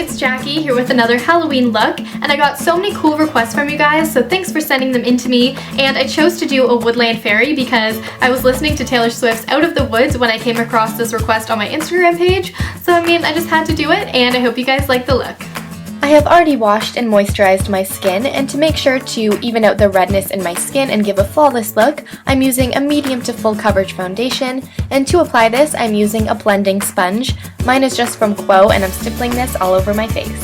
it's Jackie here with another Halloween look, and I got so many cool requests from you guys, so thanks for sending them in to me. And I chose to do a Woodland fairy because I was listening to Taylor Swift's Out of the Woods when I came across this request on my Instagram page, so I mean, I just had to do it, and I hope you guys like the look. I have already washed and moisturized my skin, and to make sure to even out the redness in my skin and give a flawless look, I'm using a medium to full coverage foundation, and to apply this, I'm using a blending sponge. Mine is just from Quo, and I'm stippling this all over my face.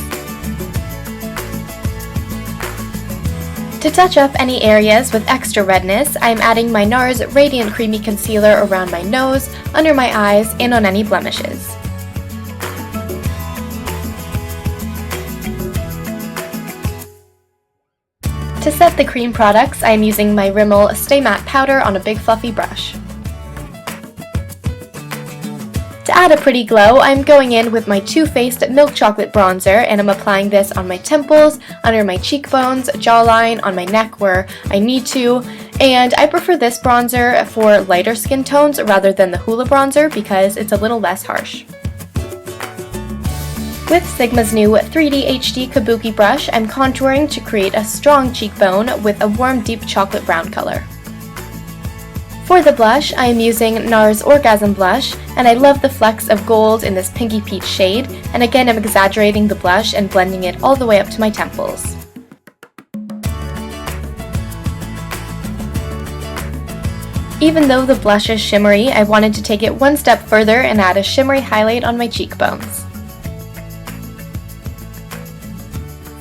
To touch up any areas with extra redness, I'm adding my NARS Radiant Creamy Concealer around my nose, under my eyes, and on any blemishes. To set the cream products, I am using my Rimmel Stay Matte Powder on a big fluffy brush. To add a pretty glow, I'm going in with my Too Faced Milk Chocolate Bronzer, and I'm applying this on my temples, under my cheekbones, jawline, on my neck where I need to, and I prefer this bronzer for lighter skin tones rather than the Hoola bronzer because it's a little less harsh. With Sigma's new 3D HD Kabuki brush, I'm contouring to create a strong cheekbone with a warm deep chocolate brown color. For the blush, I am using NARS Orgasm blush, and I love the flecks of gold in this pinky peach shade, and again I'm exaggerating the blush and blending it all the way up to my temples. Even though the blush is shimmery, I wanted to take it one step further and add a shimmery highlight on my cheekbones.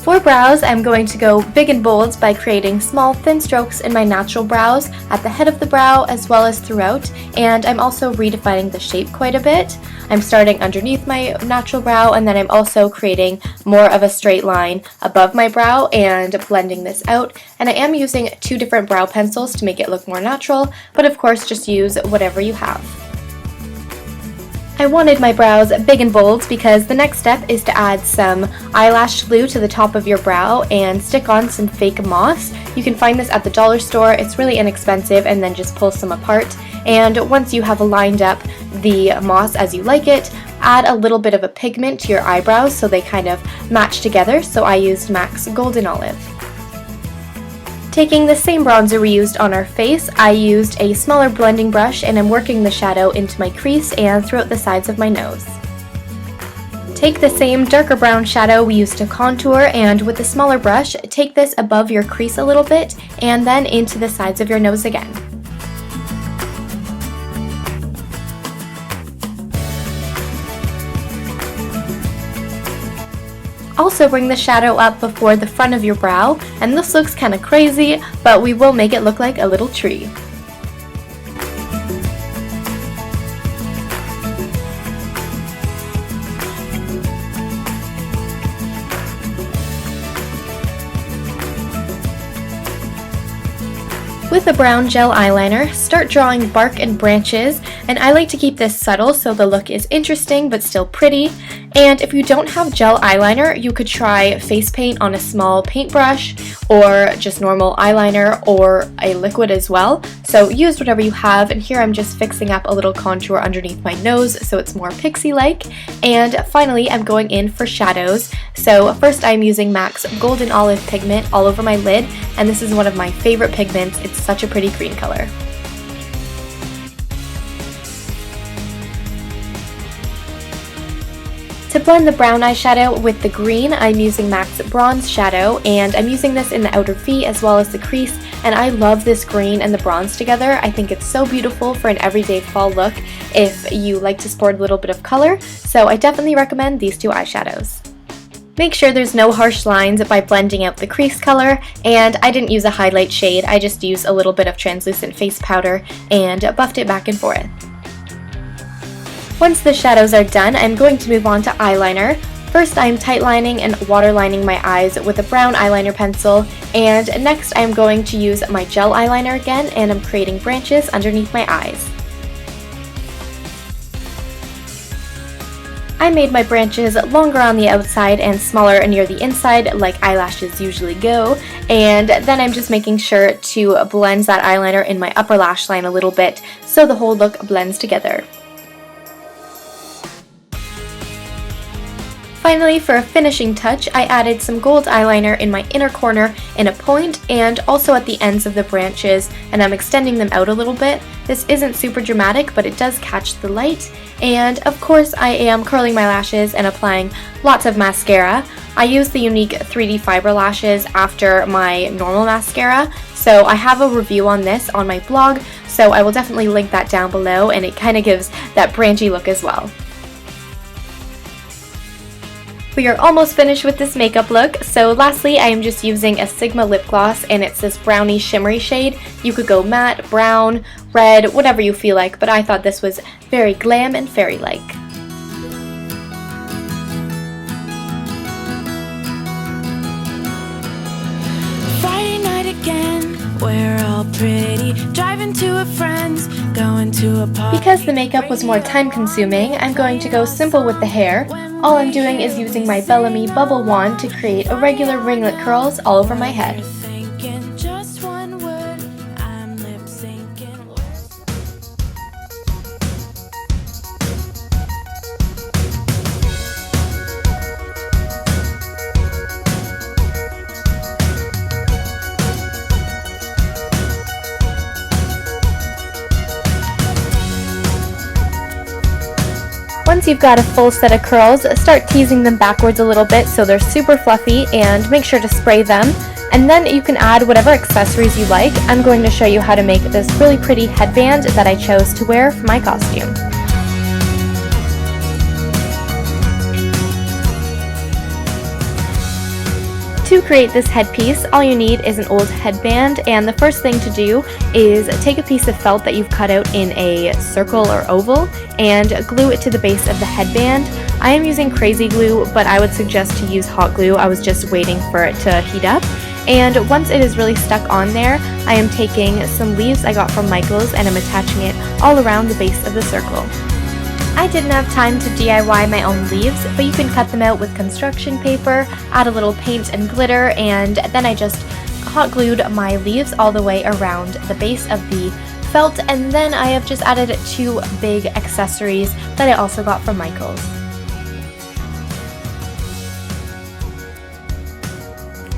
For brows, I'm going to go big and bold by creating small thin strokes in my natural brows at the head of the brow as well as throughout, and I'm also redefining the shape quite a bit. I'm starting underneath my natural brow, and then I'm also creating more of a straight line above my brow and blending this out. And I am using 2 different brow pencils to make it look more natural, but of course just use whatever you have. I wanted my brows big and bold because the next step is to add some eyelash glue to the top of your brow and stick on some fake moss. You can find this at the dollar store. It's really inexpensive, and then just pull some apart. And once you have lined up the moss as you like it, add a little bit of a pigment to your eyebrows so they kind of match together. So I used MAC's Golden Olive. Taking the same bronzer we used on our face, I used a smaller blending brush, and I'm working the shadow into my crease and throughout the sides of my nose. Take the same darker brown shadow we used to contour, and with the smaller brush, take this above your crease a little bit and then into the sides of your nose again. Also bring the shadow up before the front of your brow, and this looks kinda crazy, but we will make it look like a little tree. With a brown gel eyeliner, start drawing bark and branches, and I like to keep this subtle so the look is interesting but still pretty. And if you don't have gel eyeliner, you could try face paint on a small paintbrush, or just normal eyeliner, or a liquid as well. So use whatever you have, and here I'm just fixing up a little contour underneath my nose so it's more pixie-like. And finally, I'm going in for shadows. So first I'm using MAC's Golden Olive pigment all over my lid, and this is one of my favorite pigments. It's such a pretty green color. To blend the brown eyeshadow with the green, I'm using MAC's Bronze Shadow, and I'm using this in the outer V as well as the crease, and I love this green and the bronze together. I think it's so beautiful for an everyday fall look if you like to sport a little bit of color, so I definitely recommend these 2 eyeshadows. Make sure there's no harsh lines by blending out the crease color, and I didn't use a highlight shade, I just used a little bit of translucent face powder and buffed it back and forth. Once the shadows are done, I'm going to move on to eyeliner. First, I'm tightlining and waterlining my eyes with a brown eyeliner pencil, and next I'm going to use my gel eyeliner again, and I'm creating branches underneath my eyes. I made my branches longer on the outside and smaller near the inside like eyelashes usually go, and then I'm just making sure to blend that eyeliner in my upper lash line a little bit so the whole look blends together. Finally, for a finishing touch, I added some gold eyeliner in my inner corner in a point and also at the ends of the branches, and I'm extending them out a little bit. This isn't super dramatic, but it does catch the light. And of course, I am curling my lashes and applying lots of mascara. I use the unique 3D fiber lashes after my normal mascara, so I have a review on this on my blog, so I will definitely link that down below, and it kind of gives that branchy look as well. We are almost finished with this makeup look, so lastly I am just using a Sigma lip gloss, and it's this brownie shimmery shade. You could go matte, brown, red, whatever you feel like, but I thought this was very glam and fairy-like. Friday night again, we're all pretty, driving to a friend's, going to a party. Because the makeup was more time consuming, I'm going to go simple with the hair. All I'm doing is using my Bellami bubble wand to create irregular ringlet curls all over my head. Once you've got a full set of curls, start teasing them backwards a little bit so they're super fluffy, and make sure to spray them. And then you can add whatever accessories you like. I'm going to show you how to make this really pretty headband that I chose to wear for my costume. To create this headpiece, all you need is an old headband, and the first thing to do is take a piece of felt that you've cut out in a circle or oval and glue it to the base of the headband. I am using crazy glue, but I would suggest to use hot glue. I was just waiting for it to heat up. And once it is really stuck on there, I am taking some leaves I got from Michael's and I'm attaching it all around the base of the circle. I didn't have time to DIY my own leaves, but you can cut them out with construction paper, add a little paint and glitter, and then I just hot glued my leaves all the way around the base of the felt, and then I have just added 2 big accessories that I also got from Michael's.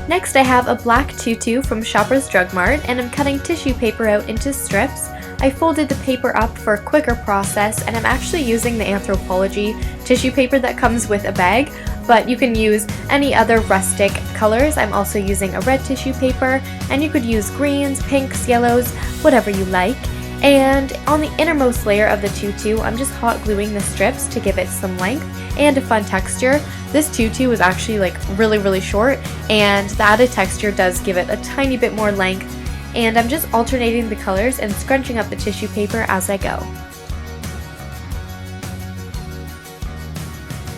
Next I have a black tutu from Shoppers Drug Mart, and I'm cutting tissue paper out into strips. I folded the paper up for a quicker process, and I'm actually using the Anthropologie tissue paper that comes with a bag, but you can use any other rustic colors. I'm also using a red tissue paper, and you could use greens, pinks, yellows, whatever you like. And on the innermost layer of the tutu, I'm just hot gluing the strips to give it some length and a fun texture. This tutu is actually like really short, and the added texture does give it a tiny bit more length. And I'm just alternating the colors and scrunching up the tissue paper as I go.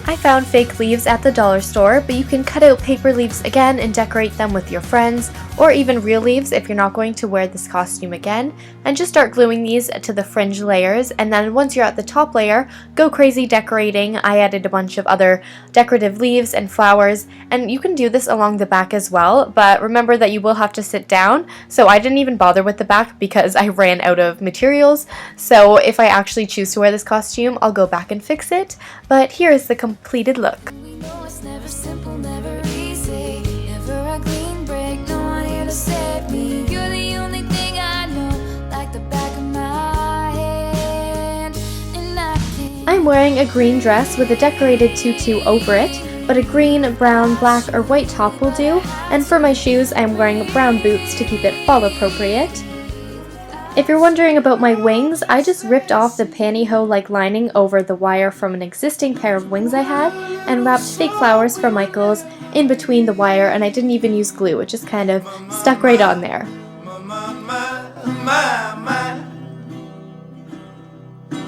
I found fake leaves at the dollar store, but you can cut out paper leaves again and decorate them with your friends, or even real leaves if you're not going to wear this costume again, and just start gluing these to the fringe layers. And then once you're at the top layer, go crazy decorating. I added a bunch of other decorative leaves and flowers, and you can do this along the back as well, but remember that you will have to sit down, so I didn't even bother with the back because I ran out of materials. So if I actually choose to wear this costume, I'll go back and fix it, but here is the completed look. We know it's never simple, never easy, never a clean break, no one here to save me. You're the only thing I know, like the back of my hand, and I can't. I'm wearing a green dress with a decorated tutu over it, but a green, brown, black, or white top will do, and for my shoes I'm wearing brown boots to keep it fall appropriate. If you're wondering about my wings, I just ripped off the pantyhose-like lining over the wire from an existing pair of wings I had and wrapped fake flowers from Michael's in between the wire, and I didn't even use glue. It just kind of stuck right on there.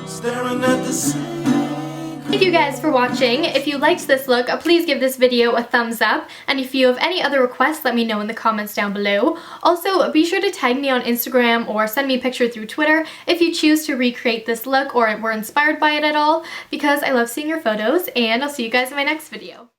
Staring at the sea. Thank you guys for watching. If you liked this look, please give this video a thumbs up, and if you have any other requests, let me know in the comments down below. Also, be sure to tag me on Instagram or send me a picture through Twitter if you choose to recreate this look or were inspired by it at all, because I love seeing your photos, and I'll see you guys in my next video.